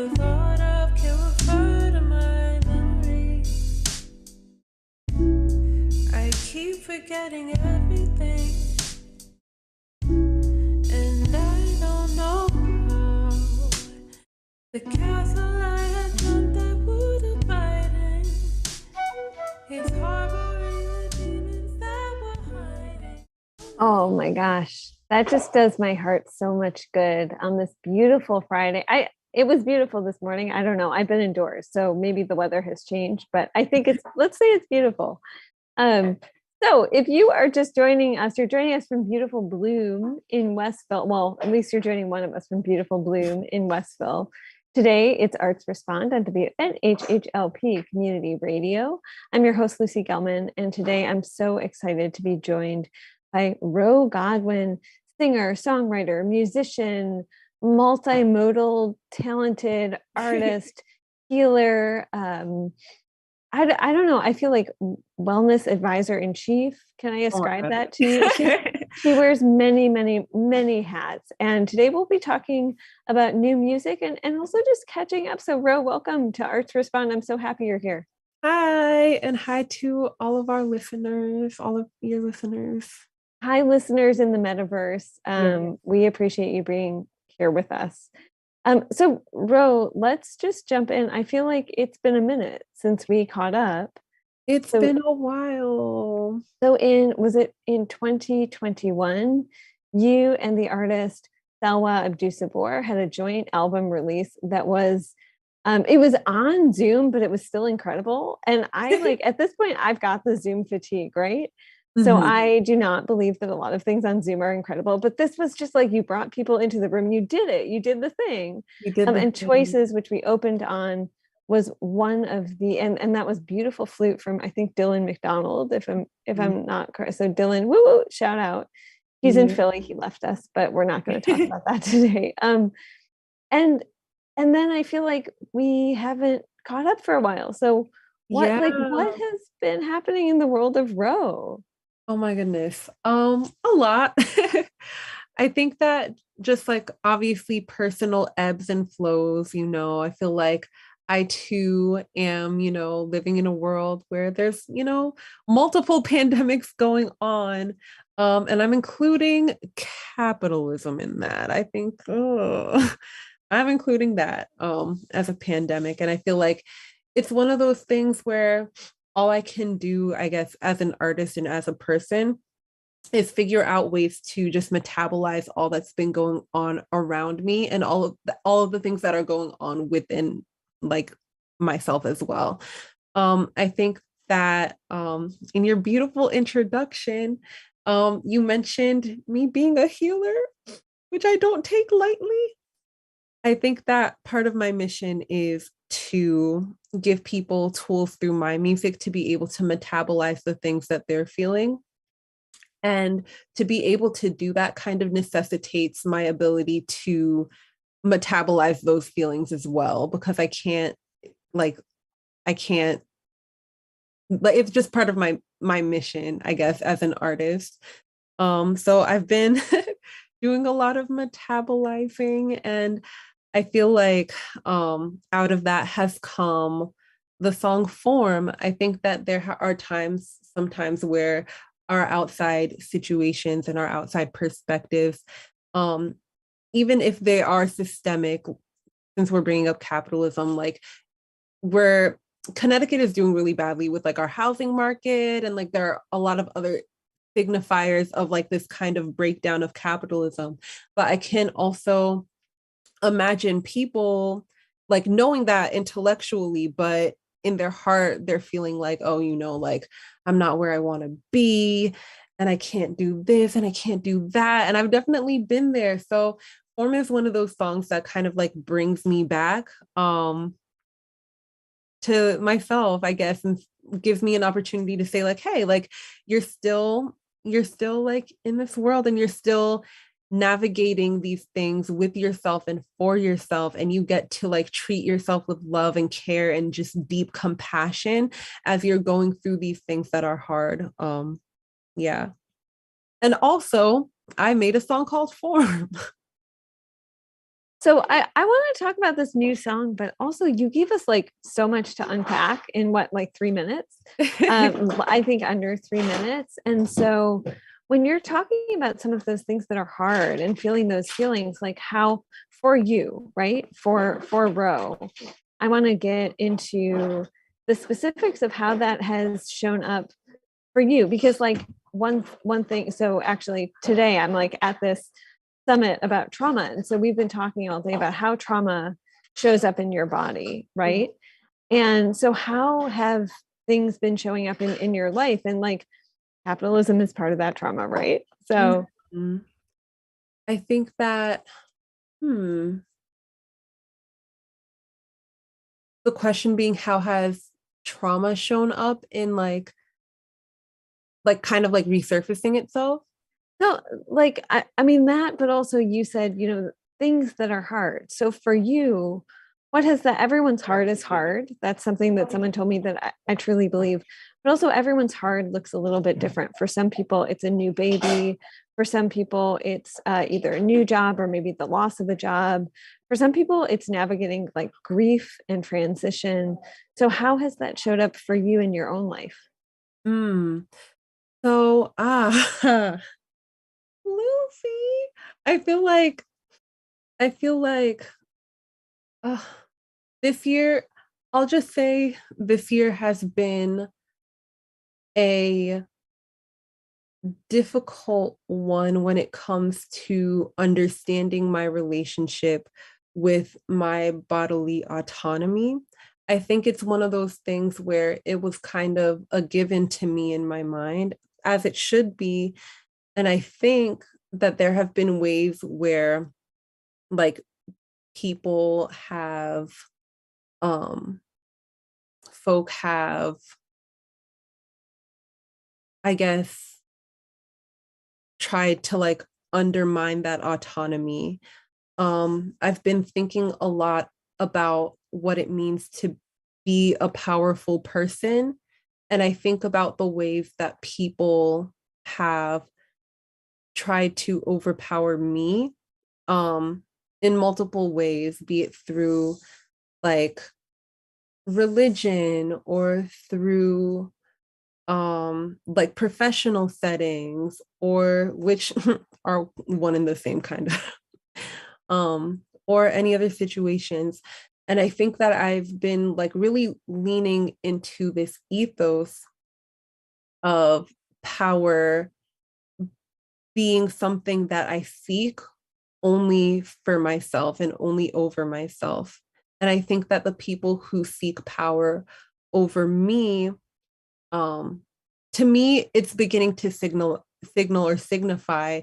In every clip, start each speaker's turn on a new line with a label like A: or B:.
A: the thought of can refer to my memory. I keep forgetting everything, and I don't know how. The castle I had dreamt I would abide in is harboring the demons that were hiding.
B: Oh my gosh. That just does my heart so much good on this beautiful Friday. It was beautiful this morning. I don't know. I've been indoors, so maybe the weather has changed, but I think it's let's say it's beautiful. Um, so if you are just joining us, you're joining us from beautiful Bloom in Westville. Well, at least you're joining one of us from beautiful Bloom in Westville. Today, it's Arts Respond on WNHHLP Community Radio. I'm your host, Lucy Gellman, and today I'm so excited to be joined by Ro Godwynn, singer, songwriter, musician, multimodal, talented artist, healer. I don't know. I feel like wellness advisor in chief. Can I
A: Oh my
B: ascribe
A: God.
B: that to you? She wears many, many, many hats. And today we'll be talking about new music and also just catching up. So, Ro, welcome to Arts Respond. I'm so happy you're here.
A: Hi, and hi to all of our listeners, all of your listeners.
B: Hi, listeners in the metaverse.
A: Yeah.
B: We appreciate you being here with us. So, Ro, let's just jump in. I feel like it's been a minute since we caught up.
A: It's
B: So,
A: been a while.
B: was it in 2021? You and the artist Salwa Abdusabor had a joint album release that was it was on Zoom, but it was still incredible. And I like at this point, I've got the Zoom fatigue, right? So
A: Mhm.
B: I do not believe that a lot of things on Zoom are incredible, but this was just like you brought people into the room, you did it, you did the thing.
A: We did the
B: And
A: thing.
B: Choices, which we opened on, was one of the and that was beautiful flute from I think Dylan McDonald, if
A: Mhm.
B: I'm not correct. So Dylan, woo woo, shout out. He's in
A: Yeah.
B: Philly. He left us, but we're not going to talk about that today. And and then I feel like we haven't caught up for a while. So
A: Yeah.
B: what has been happening in the world of Row?
A: Oh my goodness. A lot. I think that just like obviously personal ebbs and flows, I feel like I too am, living in a world where there's, multiple pandemics going on. And I'm including capitalism in that. I think I'm including that as a pandemic. And I feel like it's one of those things where all I can do, I guess, as an artist and as a person is figure out ways to just metabolize all that's been going on around me and all of the things that are going on within like myself as well. I think that in your beautiful introduction, you mentioned me being a healer, which I don't take lightly. I think that part of my mission is to give people tools through my music to be able to metabolize the things that they're feeling. And to be able to do that kind of necessitates my ability to metabolize those feelings as well, because like, I can't, like, it's just part of my mission, I guess, as an artist. So I've been doing a lot of metabolizing, and I feel like out of that has come the song form. I think that there are times, sometimes, where our outside situations and our outside perspectives, um, even if they are systemic, since we're bringing up capitalism, like we're Connecticut is doing really badly with like our housing market, and like there are a lot of other signifiers of like this kind of breakdown of capitalism. But I can also imagine people like knowing that intellectually, but in their heart, they're feeling like, oh, like I'm not where I want to be, and I can't do this and I can't do that. And I've definitely been there. So Form is one of those songs that kind of like brings me back to myself, I guess, and gives me an opportunity to say, like, hey, like you're still like in this world, and you're still navigating these things with yourself and for yourself, and you get to like treat yourself with love and care and just deep compassion as you're going through these things that are hard. Yeah. And also I made a song called Form.
B: So I want to talk about this new song, but also you gave us like so much to unpack in what, like 3 minutes? I think under 3 minutes. And so when you're talking about some of those things that are hard and feeling those feelings, like how for you, right? For Ro, I want to get into the specifics of how that has shown up for you because like one thing, so actually today I'm like at this summit about trauma. And so we've been talking all day about how trauma shows up in your body, right? And so how have things been showing up in your life? And like capitalism is part of that trauma, right? So
A: Mhm. I think that, hmm, the question being how has trauma shown up in like kind of like resurfacing itself?
B: no, like I mean that, but also you said, things that are hard. So for you, what has that everyone's hard is hard. That's something that someone told me that I truly believe. But also everyone's hard looks a little bit different. For some people, it's a new baby. For some people, it's either a new job or maybe the loss of a job. For some people, it's navigating like grief and transition. So how has that showed up for you in your own life?
A: Hmm. So, Lucy, I feel like, I feel like uh, this year, I'll just say this year has been a difficult one when it comes to understanding my relationship with my bodily autonomy. I think it's one of those things where it was kind of a given to me in my mind, as it should be. And I think that there have been ways where, like, people have, um, folk have, I guess, tried to like undermine that autonomy. I've been thinking a lot about what it means to be a powerful person. And I think about the ways that people have tried to overpower me um, in multiple ways, be it through like religion or through like professional settings, or which are one and the same kind of or any other situations. And I think that I've been like really leaning into this ethos of power being something that I seek only for myself and only over myself. And I think that the people who seek power over me, um, to me, it's beginning to signal or signify,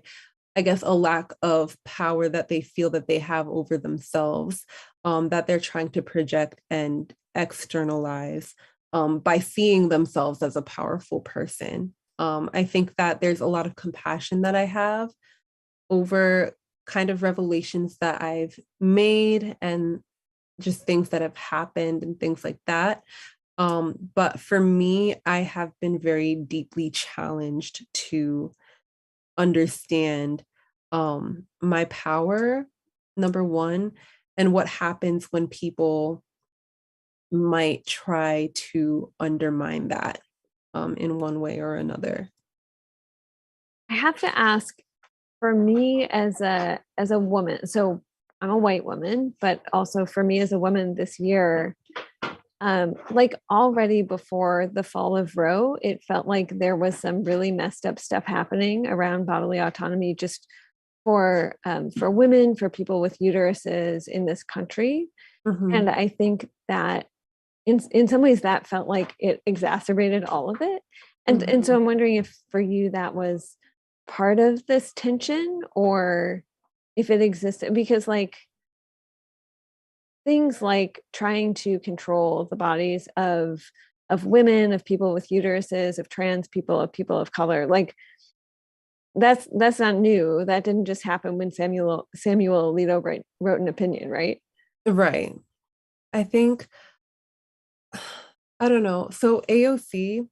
A: I guess, a lack of power that they feel that they have over themselves, that they're trying to project and externalize by seeing themselves as a powerful person. I think that there's a lot of compassion that I have over kind of revelations that I've made and just things that have happened and things like that. But for me, I have been very deeply challenged to understand my power, number one, and what happens when people might try to undermine that in one way or another.
B: I have to ask, for me as a woman, so I'm a white woman, but also for me as a woman this year, like already before the fall of Roe, it felt like there was some really messed up stuff happening around bodily autonomy, just for women, for people with uteruses in this country.
A: Mhm.
B: And I think that in some ways that felt like it exacerbated all of it. And so
A: Mhm.
B: I'm wondering if for you that was part of this tension or if it existed because like things like trying to control the bodies of women, of people with uteruses, of trans people, of people of color, like that's not new. That didn't just happen when Samuel Alito wrote an opinion, right?
A: Right. I think I don't know. So AOC,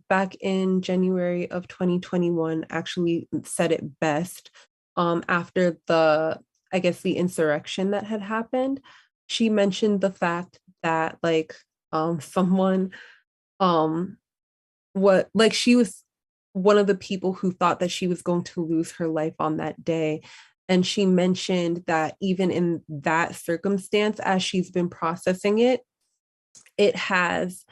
A: back in January of 2021, actually said it best, after the I guess, the insurrection that had happened, she mentioned the fact that like someone um what like she was one of the people who thought that she was going to lose her life on that day. And she mentioned that even in that circumstance, as she's been processing it, it has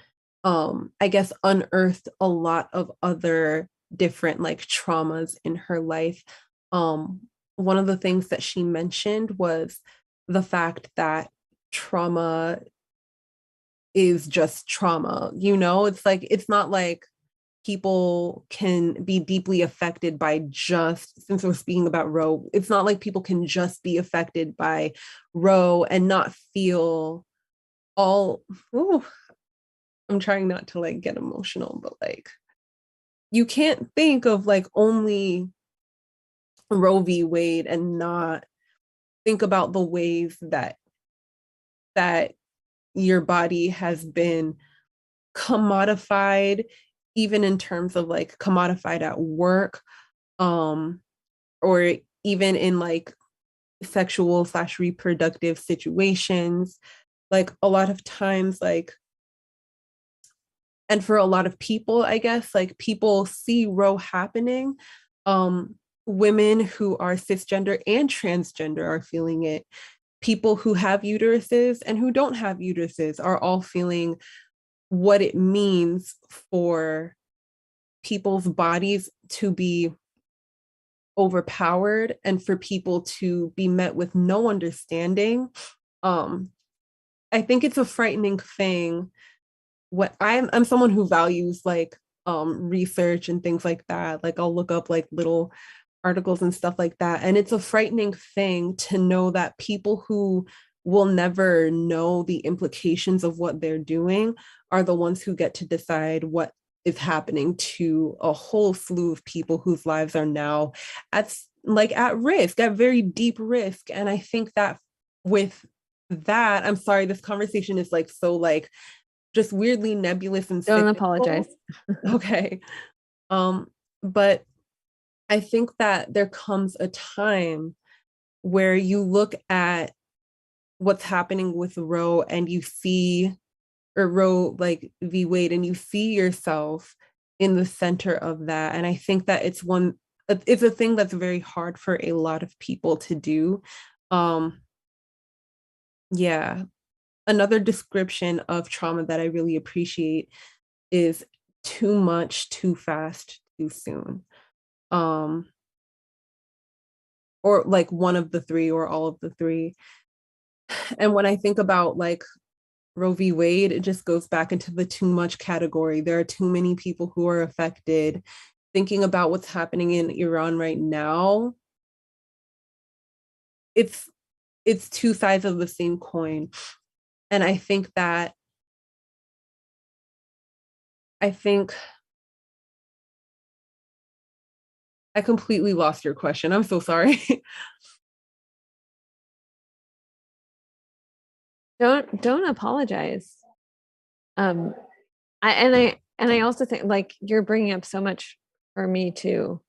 A: I guess unearthed a lot of other different like traumas in her life. um One of the things that she mentioned was the fact that trauma is just trauma, it's like it's not like people can be deeply affected by, just since we're speaking about Roe, it's not like people can just be affected by Roe and not feel all. Ooh, I'm trying not to like get emotional, but like you can't think of like only Roe v. Wade and not think about the ways that your body has been commodified, even in terms of like commodified at work, um, or even in like sexual slash reproductive situations. Like a lot of times, like, and for a lot of people, I guess, like people see Roe happening. Um, Women who are cisgender and transgender are feeling it. People who have uteruses and who don't have uteruses are all feeling what it means for people's bodies to be overpowered and for people to be met with no understanding. Um, I think it's a frightening thing. What I'm someone who values like research and things like that. Like I'll look up like little articles and stuff like that. And it's a frightening thing to know that people who will never know the implications of what they're doing are the ones who get to decide what is happening to a whole slew of people whose lives are now at like at risk, at very deep risk. And I think that with that, I'm sorry, this conversation is like so like just weirdly nebulous and
B: Don't
A: cyclical.
B: apologize.
A: Okay. Um, but I think that there comes a time where you look at what's happening with Roe and you see, or Roe like v. Wade, and you see yourself in the center of that. And I think that it's a thing that's very hard for a lot of people to do. Um, yeah. Another description of trauma that I really appreciate is too much, too fast, too soon. Um, or like one of the three or all of the three. And when I think about like Roe v. Wade, it just goes back into the too much category. There are too many people who are affected. Thinking about what's happening in Iran right now, it's it's two sides of the same coin. And I think I completely lost your question. I'm so sorry.
B: Don't apologize. Um, I also think like you're bringing up so much for me too.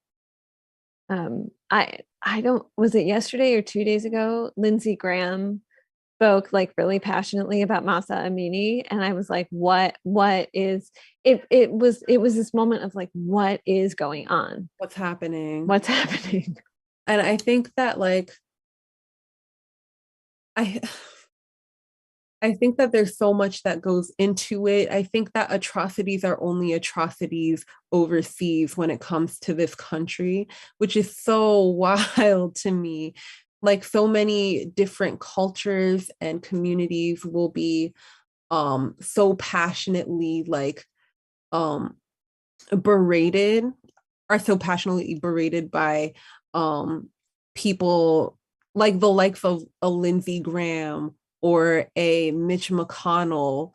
B: I don't, was it yesterday or 2 days ago? Lindsey Graham spoke like really passionately about Masa Amini, and I was like, what is it? It was this moment of like, what is going on?
A: What's happening?
B: What's happening?
A: And I think that like I I think that there's so much that goes into it. I think that atrocities are only atrocities overseas when it comes to this country, which is so wild to me. Like so many different cultures and communities will be so passionately like um berated are so passionately berated by um people like the likes of a Lindsey Graham or a Mitch McConnell.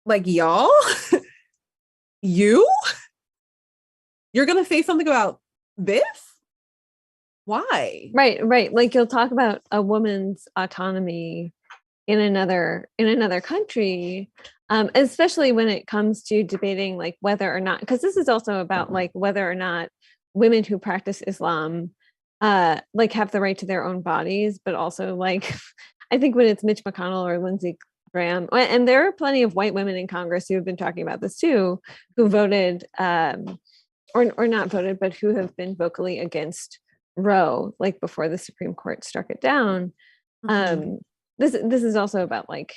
A: Like y'all, you you're gonna say something about this? Why?
B: Right. Like you'll talk about a woman's autonomy in another country, especially when it comes to debating like whether or not, because this is also about like whether or not women who practice Islam like have the right to their own bodies, but also like I think when it's Mitch McConnell or Lindsey Graham, and there are plenty of white women in Congress who have been talking about this too, who voted or not voted, but who have been vocally against Roe, like before the Supreme Court struck it down.
A: Mhm.
B: Um, this is also about like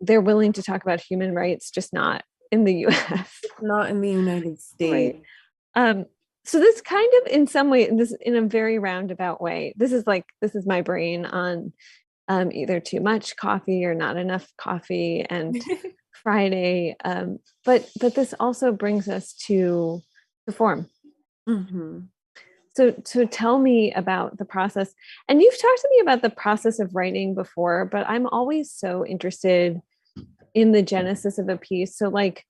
B: they're willing to talk about human rights, just not in the US.
A: Not in the United
B: Right.
A: States.
B: Um, so this kind of in some way, this in a very roundabout way, this is my brain on either too much coffee or not enough coffee and Friday. But this also brings us to the form.
A: Mhm.
B: So tell me about the process. And you've talked to me about the process of writing before, but I'm always so interested in the genesis of a piece. So like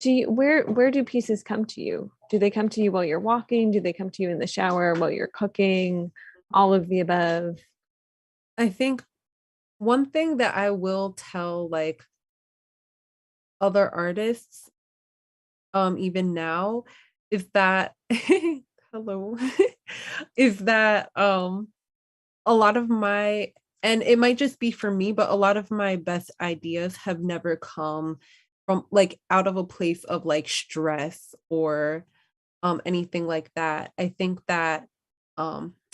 B: do you where do pieces come to you? Do they come to you while you're walking? Do they come to you in the shower while you're cooking? All of the above?
A: I think one thing that I will tell like other artists, even now, is that hello, is that a lot of my, and it might just be for me, but a lot of my best ideas have never come from like out of a place of like stress or anything like that. I think that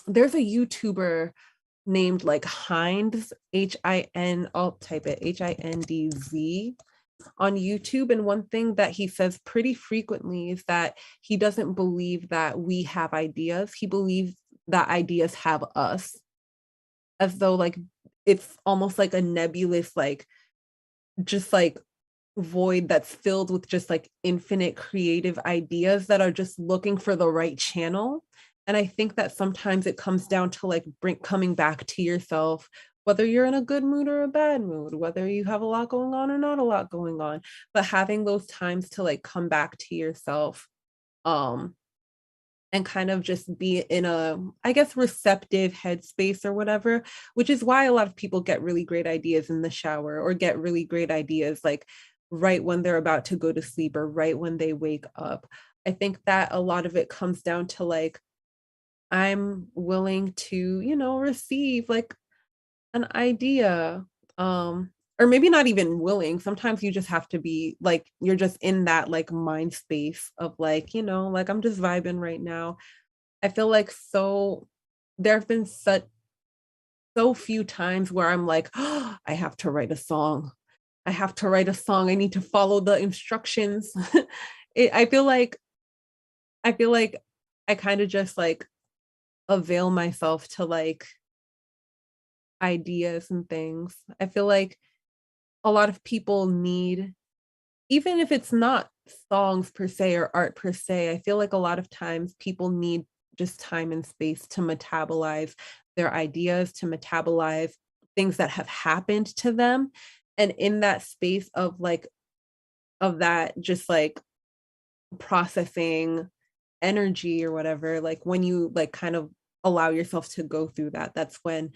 A: there's a YouTuber named like Hinds, I'll type it, HINDZ on YouTube. And one thing that he says pretty frequently is that he doesn't believe that we have ideas. He believes that ideas have us, as though like it's almost like a nebulous, like just like void that's filled with just like infinite creative ideas that are just looking for the right channel. And I think that sometimes it comes down to like coming back to yourself, whether you're in a good mood or a bad mood, whether you have a lot going on or not a lot going on, but having those times to like come back to yourself, um and kind of just be in a, I guess, receptive headspace or whatever, which is why a lot of people get really great ideas in the shower or get really great ideas like right when they're about to go to sleep or right when they wake up. I think that a lot of it comes down to like, I'm willing to, receive like an idea. Or maybe not even willing. Sometimes you just have to be like, you're just in that like mind space of like, like I'm just vibing right now. I feel like there have been so few times where I'm like, oh, I have to write a song. I have to write a song. I need to follow the instructions. I feel like I kind of just like avail myself to like ideas and things. I feel like a lot of people need, even if it's not songs per se or art per se, I feel like a lot of times people need just time and space to metabolize their ideas, to metabolize things that have happened to them. And in that space of like, of that, just like processing energy or whatever, like when you like kind of allow yourself to go through that, that's when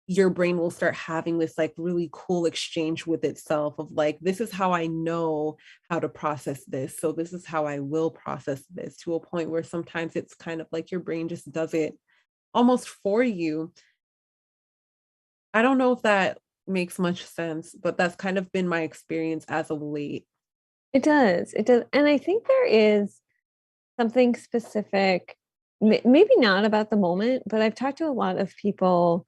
A: your brain will start having this like really cool exchange with itself of like, this is how I know how to process this, so this is how I will process this, to a point where sometimes it's kind of like your brain just does it almost for you. I don't know if that makes much sense, but that's kind of been my experience as of late.
B: It does. It does. And I think there is something specific, maybe not about the moment, but I've talked to a lot of people.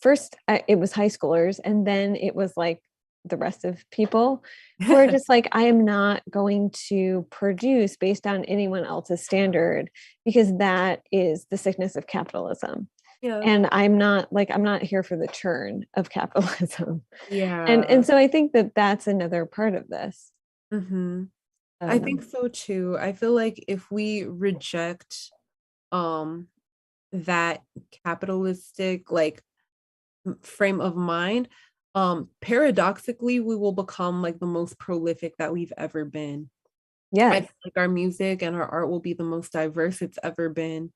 B: First, it was high schoolers, and then it was like the rest of people who are just like, I am not going to produce based on anyone else's standard because that is the sickness of capitalism.
A: Yeah.
B: And I'm not here for the churn of capitalism. And
A: Yeah.
B: so I think that that's another part of this.
A: Hmm. I think
B: Um,
A: so too. I feel like if we reject um that capitalistic like frame of mind, paradoxically we will become like the most prolific that we've ever been. I
B: yes.
A: feel like our music and our art will be the most diverse it's ever been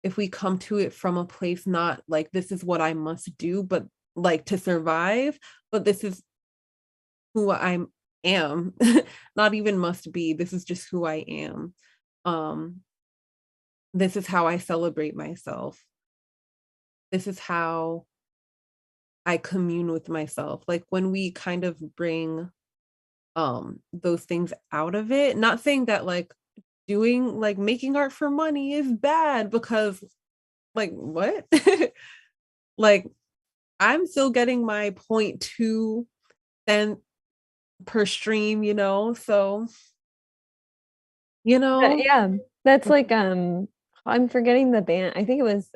A: if we come to it from a place not like this is what I must do, but like to survive, but this is who I am. Not even must be, this is just who I am. um this is how I celebrate myself. This is how I commune with myself. Like when we kind of bring those things out of it, not saying that like doing like making art for money is bad, because like what? Like I'm still getting my 0.2 cent per stream, so you know
B: Yeah, that's like I'm forgetting the band. I think it was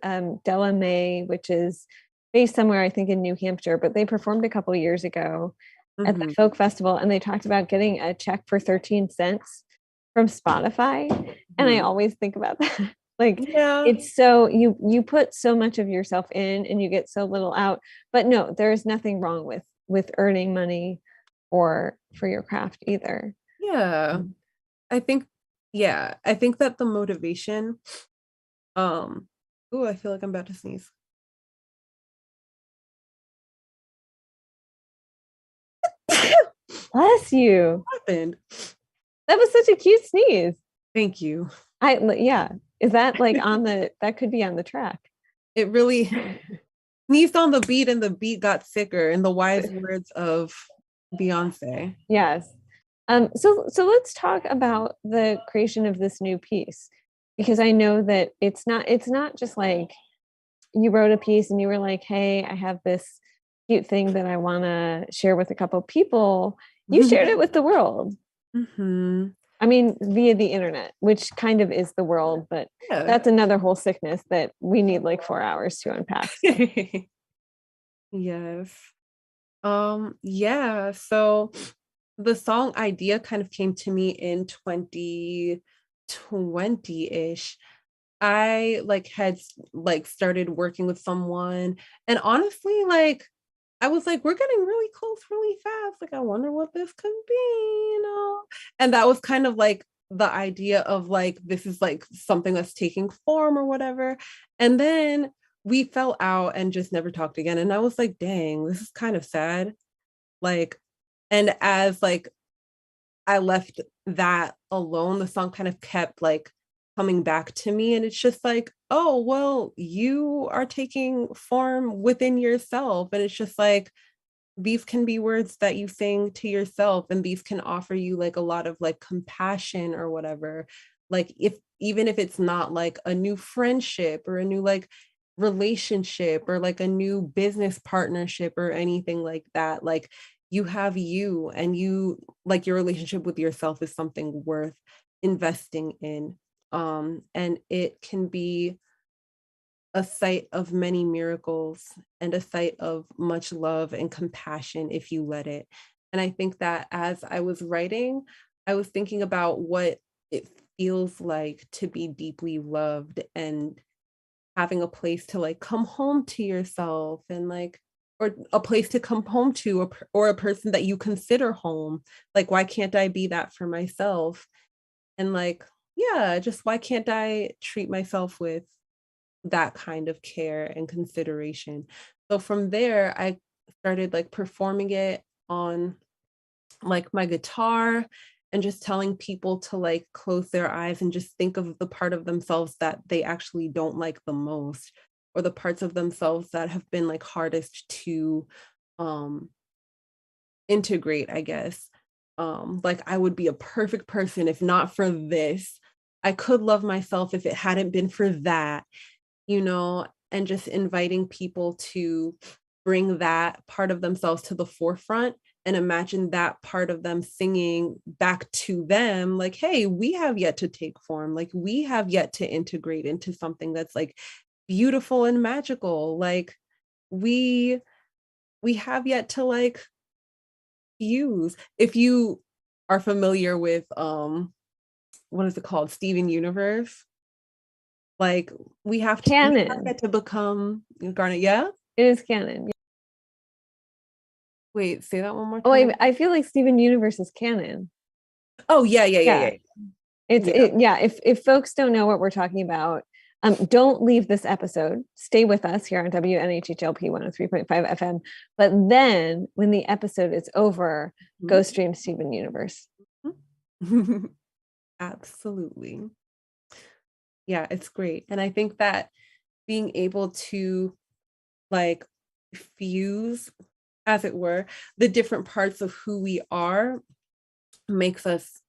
B: Della May, which is based somewhere I think in New Hampshire, but they performed a couple years ago at the
A: Mhm.
B: folk festival and they talked about getting a check for 13 cents from Spotify. And I
A: Mhm.
B: always think about that. Like
A: Yeah.
B: it's so you put so much of yourself in and you get so little out. But no, there is nothing wrong with earning money or for your craft either.
A: Yeah. I think I think that the motivation, um oh, I feel like I'm about to sneeze.
B: Bless you.
A: Happened.
B: That was such a cute sneeze.
A: Thank you.
B: Yeah. Is that like that could be on the track?
A: It really sneezed on the beat and the beat got sicker, in the wise words of Beyonce.
B: Yes. So let's talk about the creation of this new piece because I know that it's not just like you wrote a piece and you were like, hey, I have this cute thing that I want to share with a couple of people. You shared it with the world.
A: Hmm.
B: I mean, via the internet, which kind of is the world, but
A: Yeah.
B: that's another whole sickness that we need like 4 hours to unpack. So.
A: Yes. Yeah, so the song idea kind of came to me in 2020-ish. I like had like started working with someone, and honestly, like I was like, we're getting really close really fast. Like, I wonder what this could be. And that was kind of like the idea of like this is like something that's taking form or whatever. And then we fell out and just never talked again. And I was like, dang, this is kind of sad. Like, and as like I left that alone, the song kind of kept like coming back to me. And it's just like, oh, well, you are taking form within yourself. And it's just like, these can be words that you sing to yourself, and these can offer you like a lot of like compassion or whatever. Like, if even if it's not like a new friendship or a new like relationship or like a new business partnership or anything like that, like you have you, and you like your relationship with yourself is something worth investing in. And it can be a site of many miracles and a site of much love and compassion if you let it. And I think that as I was writing, I was thinking about what it feels like to be deeply loved and having a place to like come home to yourself, and like, or a place to come home to, or a person that you consider home. Like, why can't I be that for myself? And like, yeah, just why can't I treat myself with that kind of care and consideration? So from there, I started like performing it on like my guitar, and just telling people to like close their eyes and just think of the part of themselves that they actually don't like the most, or the parts of themselves that have been like hardest to um integrate, I guess. Like I would be a perfect person if not for this. I could love myself if it hadn't been for that. And just inviting people to bring that part of themselves to the forefront, and imagine that part of them singing back to them, like, hey, we have yet to take form. Like, we have yet to integrate into something that's like beautiful and magical. Like, we we have yet to like fuse. If you are familiar with what is it called? Steven Universe. Like, we have
B: Canon.
A: yet to become Garnet. Yeah.
B: It is canon.
A: Wait, say that one more
B: Oh,
A: time.
B: I feel like Steven Universe is canon.
A: Oh, yeah, yeah, yeah,
B: Yeah.
A: yeah. Yeah.
B: Yeah, if folks don't know what we're talking about, don't leave this episode. Stay with us here on WNHHLP 103.5 FM. But then when the episode is over, go stream Steven Universe.
A: Mhm. Absolutely. Yeah, it's great. And I think that being able to like fuse, as it were, the different parts of who we are makes us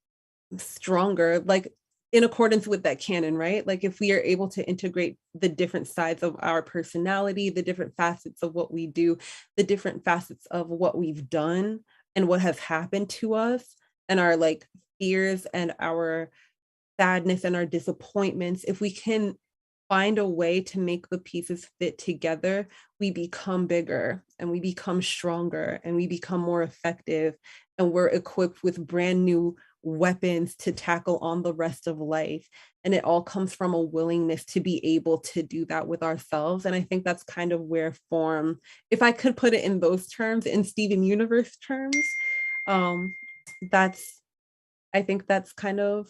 A: stronger, like in accordance with that canon, right? Like if we are able to integrate the different sides of our personality, the different facets of what we do, the different facets of what we've done and what has happened to us, and our like fears and our sadness and our disappointments, if we can find a way to make the pieces fit together, we become bigger and we become stronger and we become more effective, and we're equipped with brand new weapons to tackle on the rest of life. And it all comes from a willingness to be able to do that with ourselves. And I think that's kind of where form, if I could put it in those terms, in Steven Universe terms, um, that's, I think that's kind of,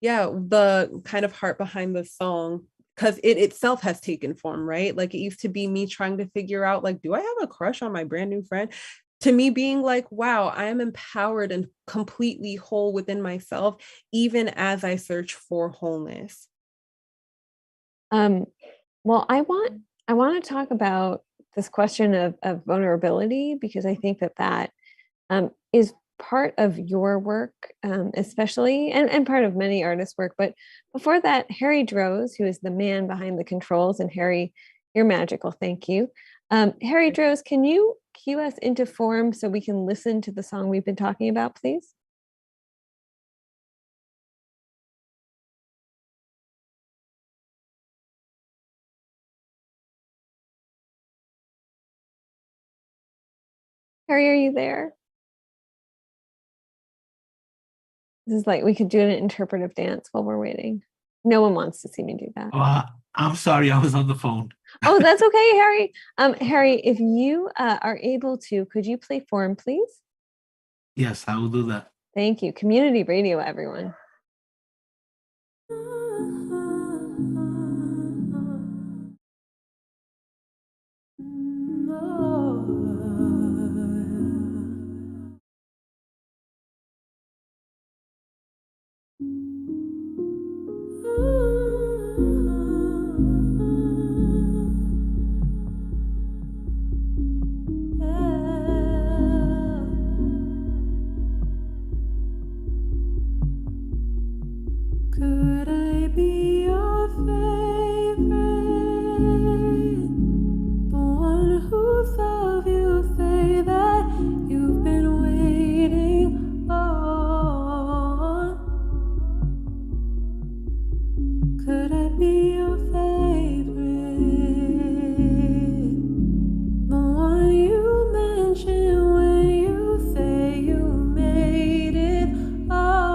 A: yeah, the kind of heart behind the song, because it itself has taken form, right? Like it used to be me trying to figure out, like, do I have a crush on my brand new friend? To me being like, wow, I am empowered and completely whole within myself, even as I search for wholeness.
B: Um, well, I want to talk about this question of vulnerability because I think that is part of your work, especially, and part of many artists' work. But before that, Harry Droz, who is the man behind the controls, and Harry, you're magical. Thank you. Harry Droz, can you cue us into form so we can listen to the song we've been talking about, please? Harry, are you there? This is like we could do an interpretive dance while we're waiting. No one wants to see me do that.
C: I'm sorry, I was on the phone.
B: Oh, that's okay, Harry. Harry, if you are able to, could you play form, please?
C: Yes, I will do that.
B: Thank you. Community radio, everyone.
D: Could I be your favorite? The one whose love you say that you've been waiting on. Could I be your favorite? The one you mention when you say you made it all.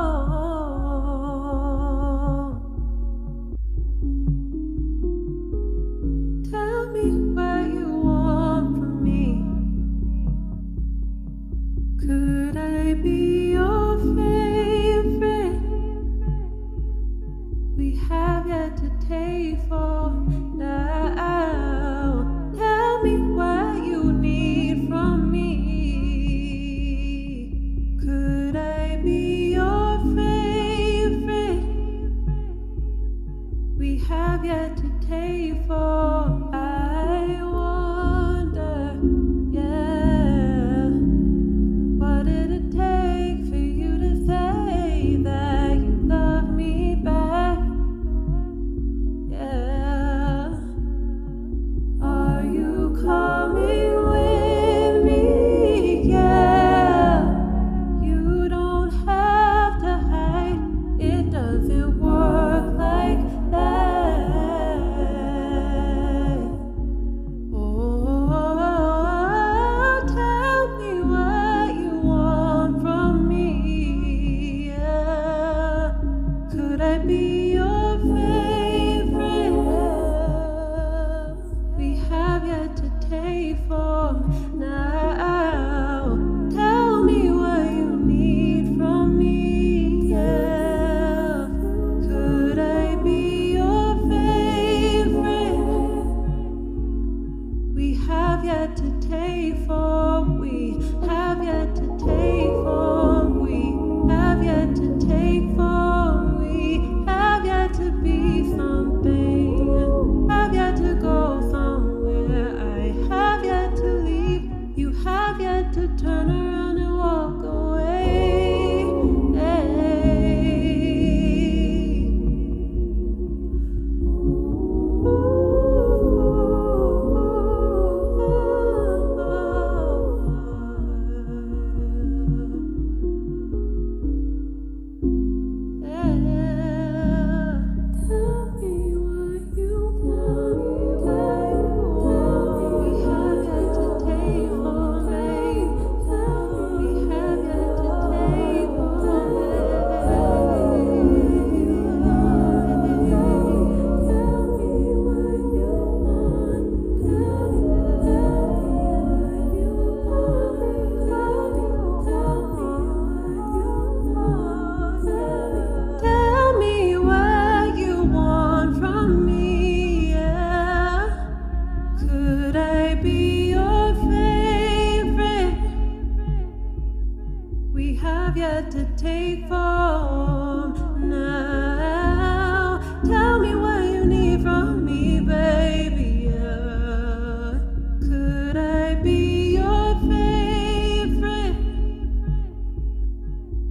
D: yet to take form now. Tell me what you need from me, baby. Yeah. Could I be your favorite?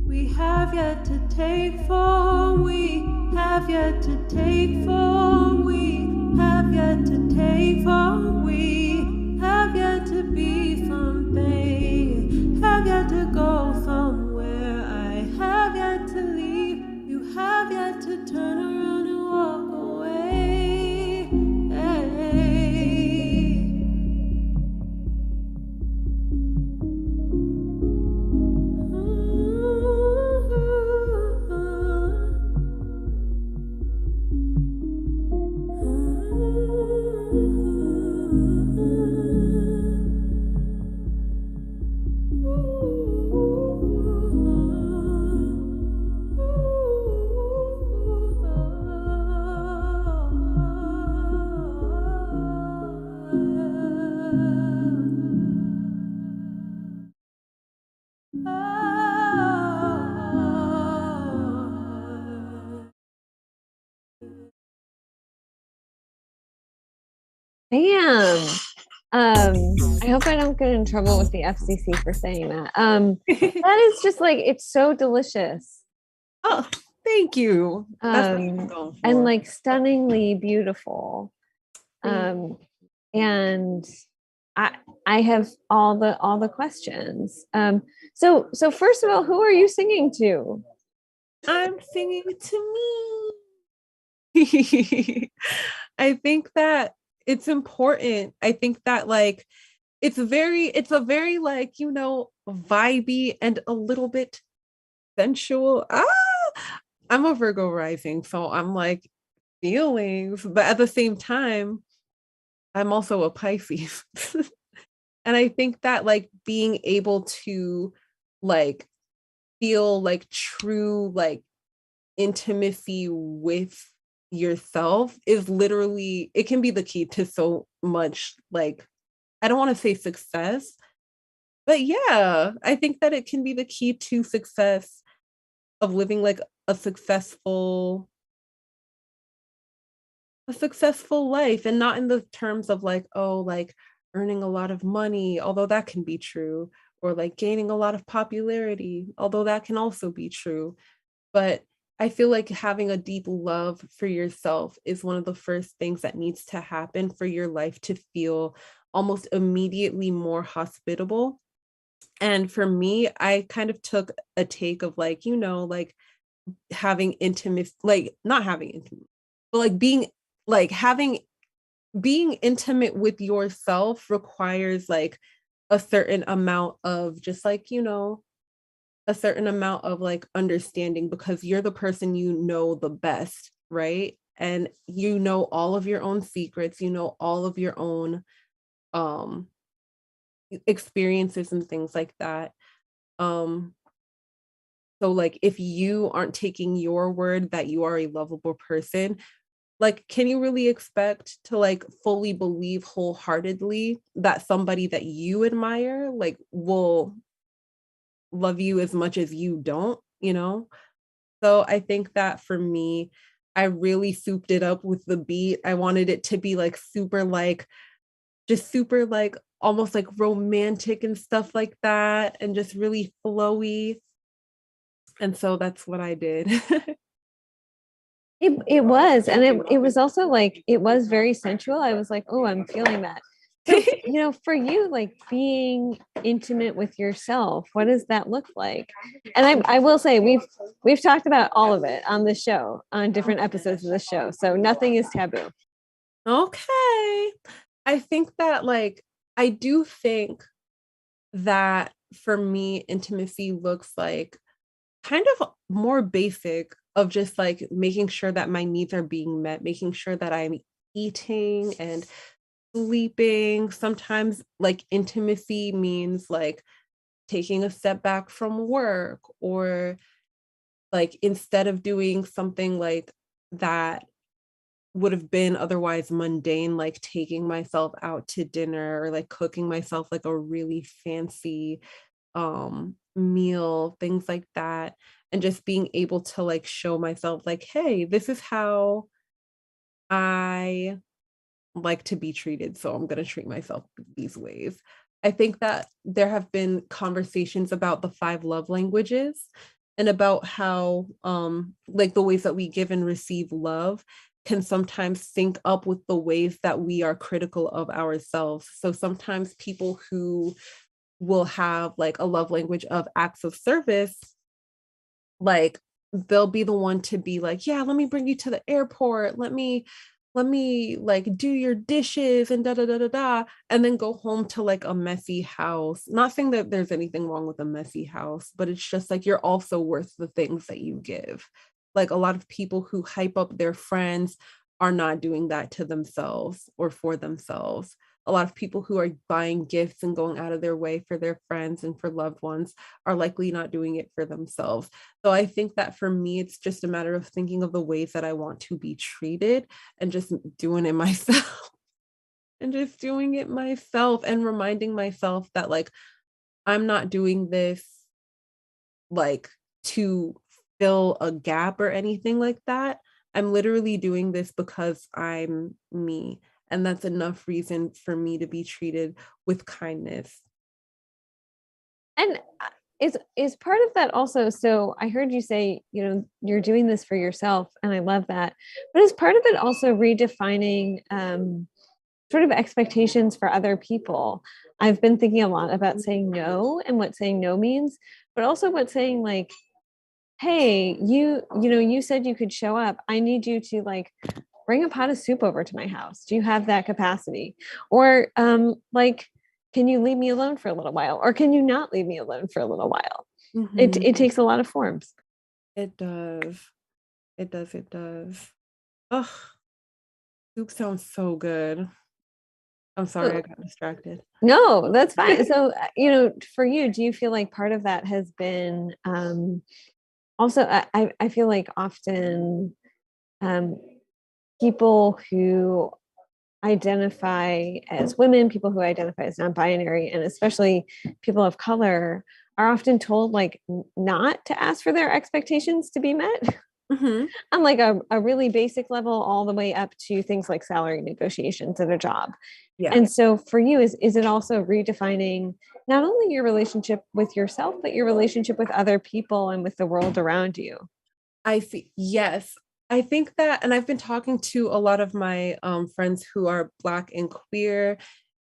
D: We have yet to take form. We have yet to take form. We have yet to take form. We have yet to be something. Have yet to go somewhere. I have yet to leave. You have yet to turn around and walk away. Hey.
B: Damn. I hope I don't get in trouble with the FCC for saying that. That is just like, it's so delicious.
A: Oh, thank you. That's what I'm going
B: And
A: for.
B: like stunningly beautiful.
A: Thank
B: And I have all the questions. So first of all, who are you singing to?
A: I'm singing to me. I think that it's important. I think that like it's a very like, vibey and a little bit sensual. I'm a Virgo rising, so I'm like feelings, but at the same time, I'm also a Pisces. And I think that like being able to like feel like true like intimacy with yourself is literally, it can be the key to so much, like, I don't want to say success, but yeah, I think that it can be the key to success of living like a successful life, and not in the terms of like, oh, like earning a lot of money, although that can be true, or like gaining a lot of popularity, although that can also be true. But I feel like having a deep love for yourself is one of the first things that needs to happen for your life to feel almost immediately more hospitable. And for me, I kind of took a take of like, like having intimate, like not having intimate, but like being intimate with yourself requires like a certain amount of just like, a certain amount of like understanding, because you're the person you know the best, right? And you know all of your own secrets, you know all of your own um experiences and things like that. Um so like if you aren't taking your word that you are a lovable person, like can you really expect to like fully believe wholeheartedly that somebody that you admire like will love you as much as you don't? So I think that for me, I really souped it up with the beat. I wanted it to be like super like just super like almost like romantic and stuff like that, and just really flowy. And so that's what I did.
B: It was, and it was also like, it was very sensual. I was like, oh, I'm feeling that. So, for you, like being intimate with yourself, what does that look like? And I will say we've talked about all of it on the show, on different episodes of the show. So nothing is taboo.
A: Okay. I think that like I do think that for me, intimacy looks like kind of more basic of just like making sure that my needs are being met, making sure that I'm eating and sleeping. Sometimes like intimacy means like taking a step back from work, or like instead of doing something like that would have been otherwise mundane, like taking myself out to dinner or like cooking myself like a really fancy meal, things like that, and just being able to like show myself like, hey, this is how I like to be treated, so I'm going to treat myself these ways. I think that there have been conversations about the five love languages and about how like the ways that we give and receive love can sometimes sync up with the ways that we are critical of ourselves. So sometimes people who will have like a love language of acts of service, like they'll be the one to be like, yeah, let me bring you to the airport, let me like do your dishes and da da da da da, and then go home to like a messy house. Not saying that there's anything wrong with a messy house, but it's just like you're also worth the things that you give. Like a lot of people who hype up their friends are not doing that to themselves or for themselves. A lot of people who are buying gifts and going out of their way for their friends and for loved ones are likely not doing it for themselves. So I think that for me, it's just a matter of thinking of the ways that I want to be treated and just doing it myself and just doing it myself and reminding myself that like I'm not doing this like to fill a gap or anything like that. I'm literally doing this because I'm me. And that's enough reason for me to be treated with kindness.
B: And is part of that also, so I heard you say, you're doing this for yourself, and I love that. But is part of it also redefining sort of expectations for other people? I've been thinking a lot about saying no and what saying no means, but also what saying like, hey, you said you could show up. I need you to like bring a pot of soup over to my house. Do you have that capacity? Or like, can you leave me alone for a little while? Or can you not leave me alone for a little while? It takes a lot of forms.
A: It does. It does. It does. Ugh, soup sounds so good. I'm sorry, I got distracted.
B: No, that's fine. So, for you, do you feel like part of that has been also, I feel like often um, people who identify as women, people who identify as non-binary, and especially people of color are often told like not to ask for their expectations to be met on like a really basic level all the way up to things like salary negotiations at a job.
A: Yeah.
B: And so for you, is it also redefining not only your relationship with yourself, but your relationship with other people and with the world around you?
A: I see. Yes. I think that, and I've been talking to a lot of my friends who are Black and queer,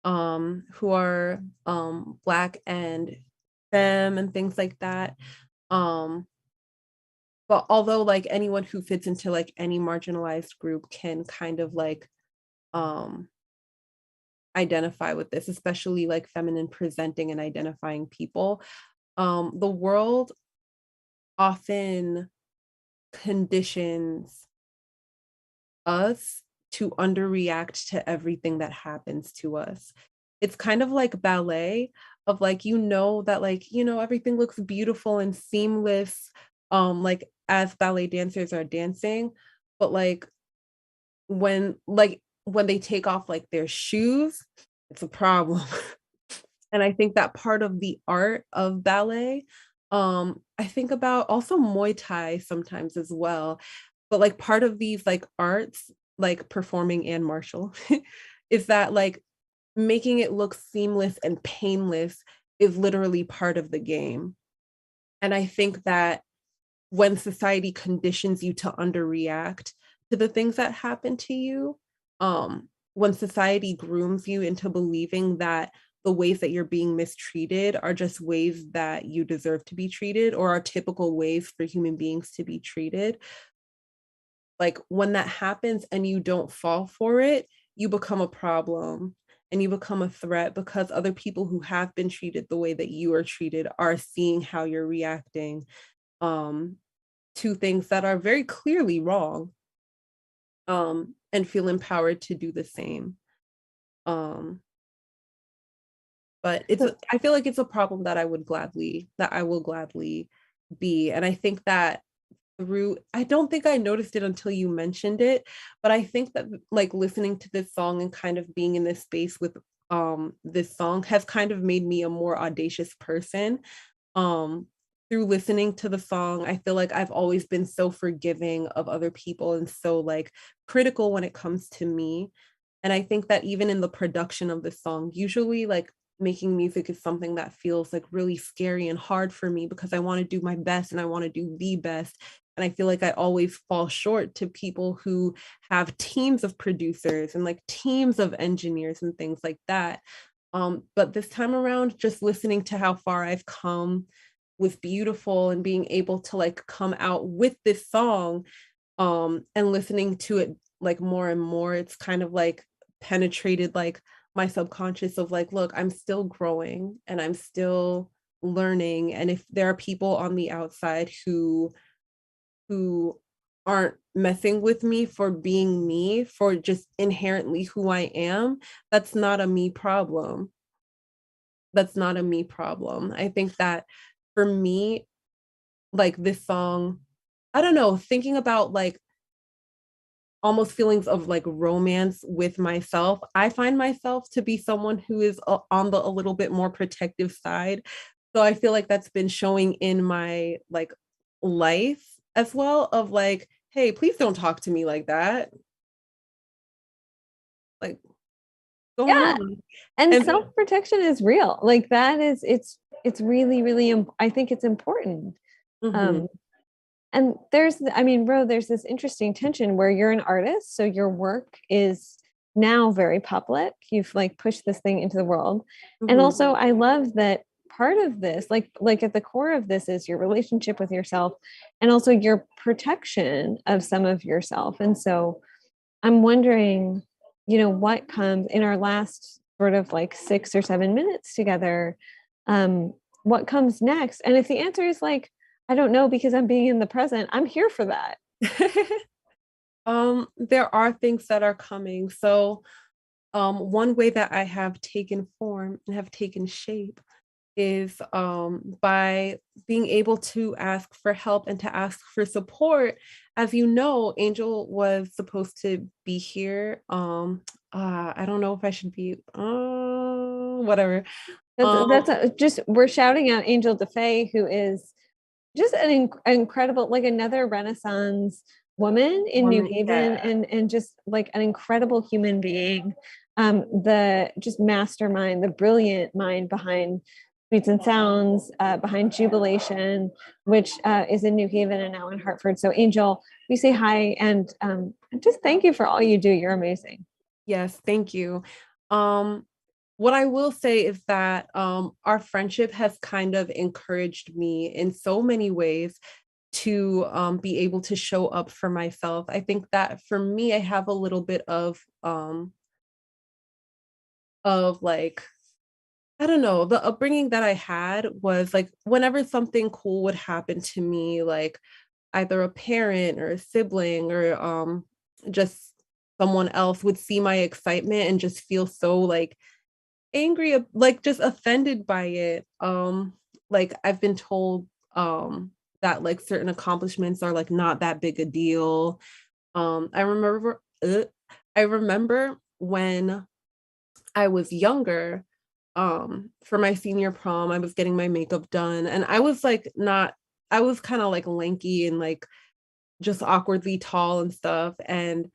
A: who are Black and femme and things like that. Um, but although like anyone who fits into like any marginalized group can kind of like um identify with this, especially like feminine presenting and identifying people, the world often conditions us to underreact to everything that happens to us. It's kind of like ballet of like, that like, everything looks beautiful and seamless, like as ballet dancers are dancing, but when they take off like their shoes, it's a problem. And I think that part of the art of ballet, I think about also Muay Thai sometimes as well, but like part of these like arts, like performing and martial, is that like making it look seamless and painless is literally part of the game. And I think that when society conditions you to underreact to the things that happen to you, when society grooms you into believing that the ways that you're being mistreated are just ways that you deserve to be treated or are typical ways for human beings to be treated, like when that happens and you don't fall for it, you become a problem and you become a threat because other people who have been treated the way that you are treated are seeing how you're reacting um, to things that are very clearly wrong, and feel empowered to do the same. Um, but I feel like it's a problem that I will gladly be. And I think that I don't think I noticed it until you mentioned it, but I think that like listening to this song and kind of being in this space with this song has kind of made me a more audacious person. um Through listening to the song, I feel like I've always been so forgiving of other people and so like critical when it comes to me. And I think that even in the production of the song, usually like making music is something that feels like really scary and hard for me because I want to do my best and I want to do the best. And I feel like I always fall short to people who have teams of producers and like teams of engineers and things like that. But this time around, just listening to how far I've come was beautiful, and being able to like come out with this song, and listening to it like more and more, it's kind of like penetrated like my subconscious of like, look, I'm still growing and I'm still learning. And if there are people on the outside who aren't messing with me for being me, for just inherently who I am, that's not a me problem. That's not a me problem. I think that for me, like this song, I don't know, thinking about like almost feelings of like romance with myself, I find myself to be someone who is on the a little bit more protective side. So I feel like that's been showing in my like life as well, of like, hey, please don't talk to me like that. Like, going
B: Yeah.
A: on.
B: And
A: And
B: self-protection is real. Like that is it's really, really I think it's important.
A: mhm,
B: Um, and I mean, Ro, there's this interesting tension where you're an artist, so your work is now very public. You've like pushed this thing into the world. And
A: mhm.
B: also I love that part of this, like at the core of this is your relationship with yourself and also your protection of some of yourself. And so I'm wondering, what comes in our last sort of like 6 or 7 minutes together. Um, what comes next? And if the answer is like, I don't know because I'm being in the present, I'm here for that.
A: There are things that are coming. So one way that I have taken form and have taken shape is by being able to ask for help and to ask for support. As you know, Angel was supposed to be here. I don't know if I should be whatever.
B: That's just we're shouting out Angel DeFay, who is just an incredible, like another Renaissance woman in New
A: Woman,
B: Haven,
A: yeah.
B: and just like an incredible human being. The just mastermind, the brilliant mind behind Sweets and Sounds, behind Jubilation, which is in New Haven and now in Hartford. So Angel, we say hi and just thank you for all you do. You're amazing.
A: Yes, thank you. Um, what I will say is that our friendship has kind of encouraged me in so many ways to be able to show up for myself. I think that for me, I have a little bit of like, I don't know, the upbringing that I had was like whenever something cool would happen to me, like either a parent or a sibling or just someone else would see my excitement and just feel so like angry, like just offended by it. Like I've been told that like certain accomplishments are like not that big a deal. I remember when I was younger, for my senior prom, I was getting my makeup done and I was like not, I was kind of like lanky and like just awkwardly tall and stuff. And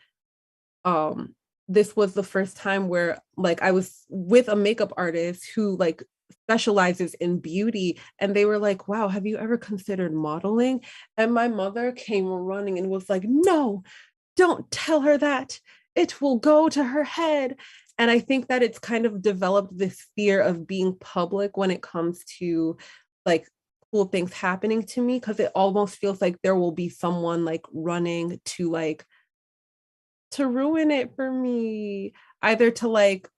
A: um this was the first time where like I was with a makeup artist who like specializes in beauty, and they were like, wow, have you ever considered modeling? And my mother came running and was like, no, don't tell her that, it will go to her head. And I think that it's kind of developed this fear of being public when it comes to like cool things happening to me, because it almost feels like there will be someone like running to ruin it for me, either to like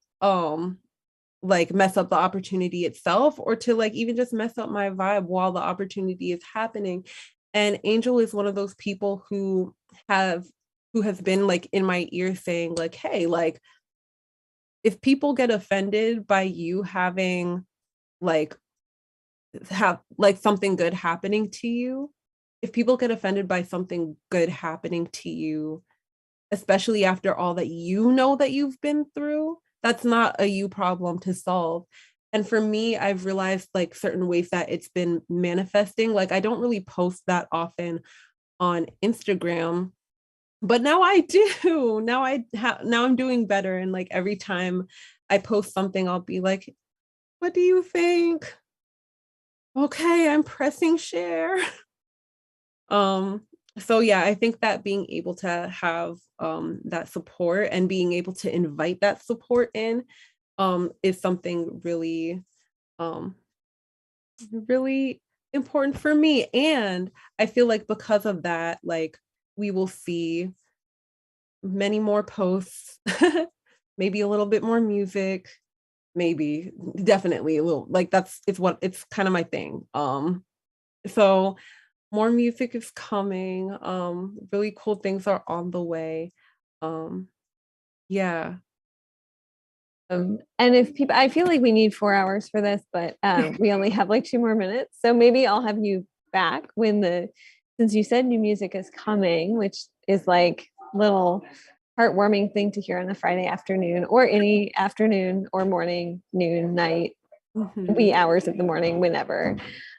A: mess up the opportunity itself or to like even just mess up my vibe while the opportunity is happening. And Angel is one of those people have who has been like in my ear saying like, hey, like if people get offended by you having like have like something good happening to you, if people get offended by something good happening to you, especially after all that you know that you've been through, that's not a you problem to solve. And for me, I've realized like certain ways that it's been manifesting. Like I don't really post that often on Instagram, but now I do. Now I'm doing better. And like every time I post something, I'll be like, what do you think? Okay, I'm pressing share. Um, so yeah, I think that being able to have that support and being able to invite that support in is something um really important for me. And I feel like because of that, like we will see many more posts, maybe a little bit more music, maybe definitely a little like it's kind of my thing. So more music is coming. Really cool things are on the way. Um, yeah.
B: And if people, I feel like we need 4 hours for this, but we only have like 2 more minutes. So maybe I'll have you back since you said new music is coming, which is like little heartwarming thing to hear on a Friday afternoon or any afternoon or morning, noon, night, wee hours of the morning, whenever.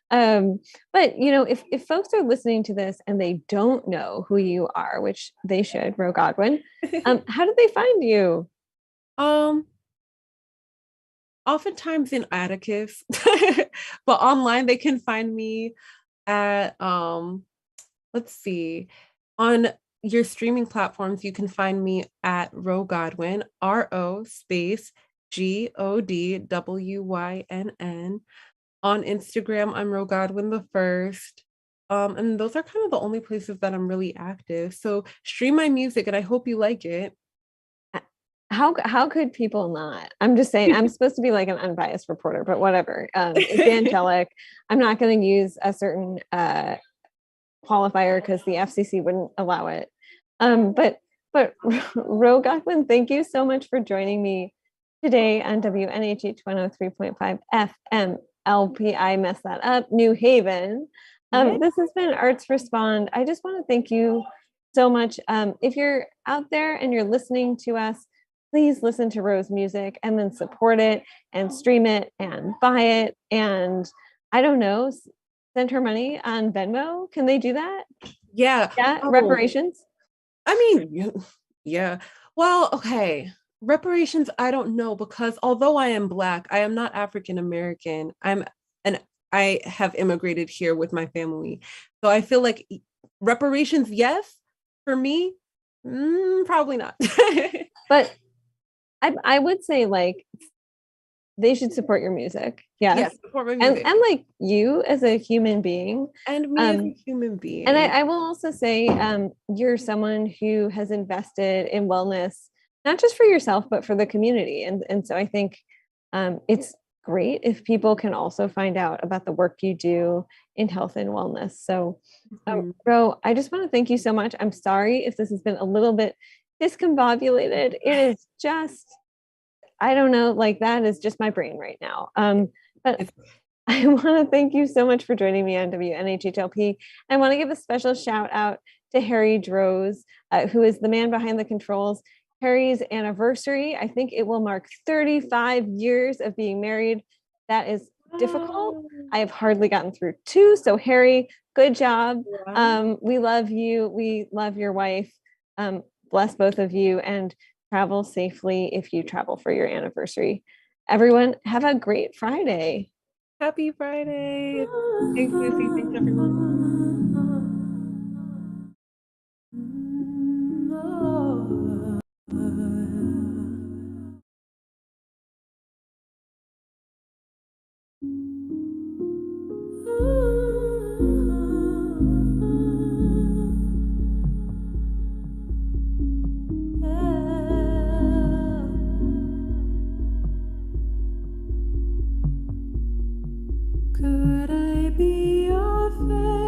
B: But if folks are listening to this and they don't know who you are, which they should, Ro Godwynn, how do they find you?
A: Um, Oftentimes in Atticus, but online they can find me at let's see, on your streaming platforms you can find me at Ro Godwynn, RO space GODWYNN. On Instagram I'm Ro Godwynn the first. And those are kind of the only places that I'm really active. So stream my music and I hope you like it.
B: How could people not? I'm just saying, I'm supposed to be like an unbiased reporter, but whatever. It's angelic. I'm not going to use a certain qualifier because the FCC wouldn't allow it. But Ro Godwynn, thank you so much for joining me today on WNHH 103.5 FM LP. I messed that up. New Haven. This has been Arts Respond. I just want to thank you so much. If you're out there and you're listening to us, please listen to Ro's music and then support it and stream it and buy it. And I don't know, send her money on Venmo. Can they do that?
A: Yeah.
B: Yeah. Reparations.
A: I mean, yeah. Well, okay. Reparations, I don't know, because although I am Black, I am not African American. And I have immigrated here with my family. So I feel like reparations, yes. For me, probably not.
B: But I would say like they should support your music. Yes,
A: support my music.
B: And like you as a human being.
A: And me as a human being.
B: And I will also say you're someone who has invested in wellness, not just for yourself, but for the community. And so I think it's great if people can also find out about the work you do in health and wellness. So Ro, I just want to thank you so much. I'm sorry if this has been a little bit discombobulated. It is just, I don't know, like that is just my brain right now. But I want to thank you so much for joining me on WNHHLP. I want to give a special shout out to Harry Droz, who is the man behind the controls. Harry's anniversary, I think it will mark 35 years of being married. That is difficult. I have hardly gotten through 2. So Harry, good job. We love you. We love your wife. Bless both of you and travel safely if you travel for your anniversary. Everyone, have a great Friday.
A: Happy Friday. Thanks, Lucy. Thanks, everyone.
D: Could I be your favorite?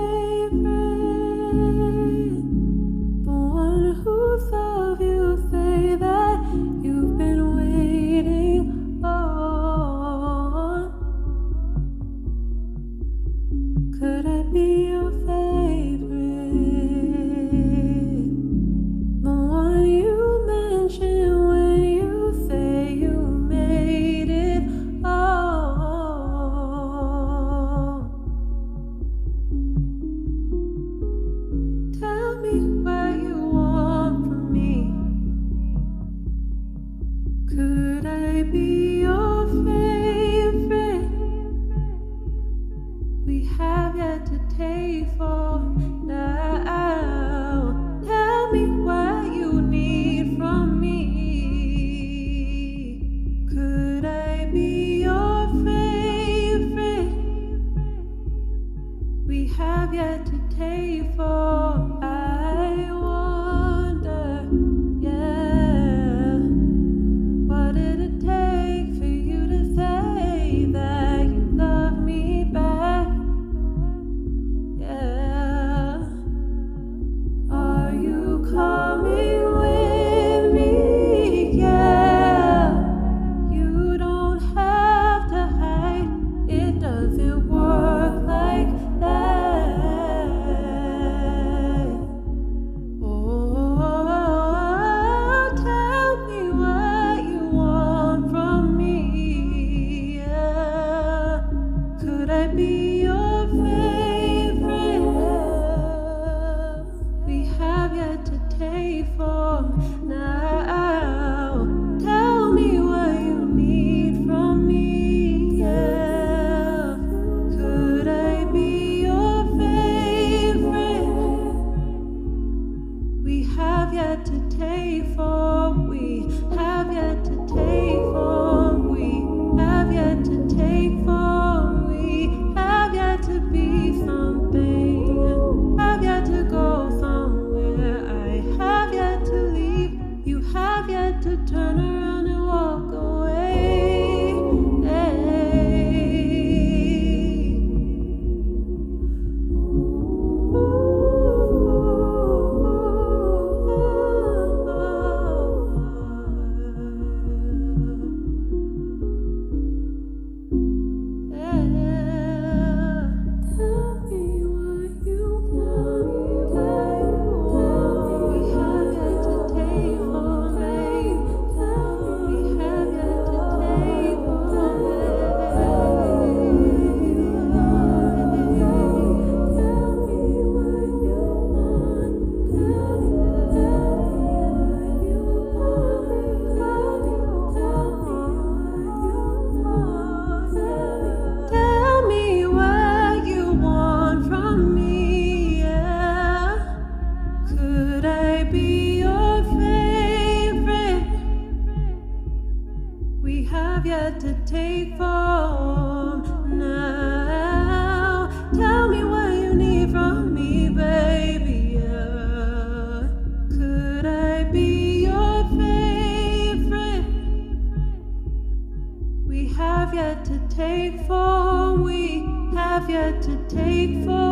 D: have yet to take form now. Tell me what you need from me, baby. Could I be your favorite? We have yet to take form. We have yet to take form.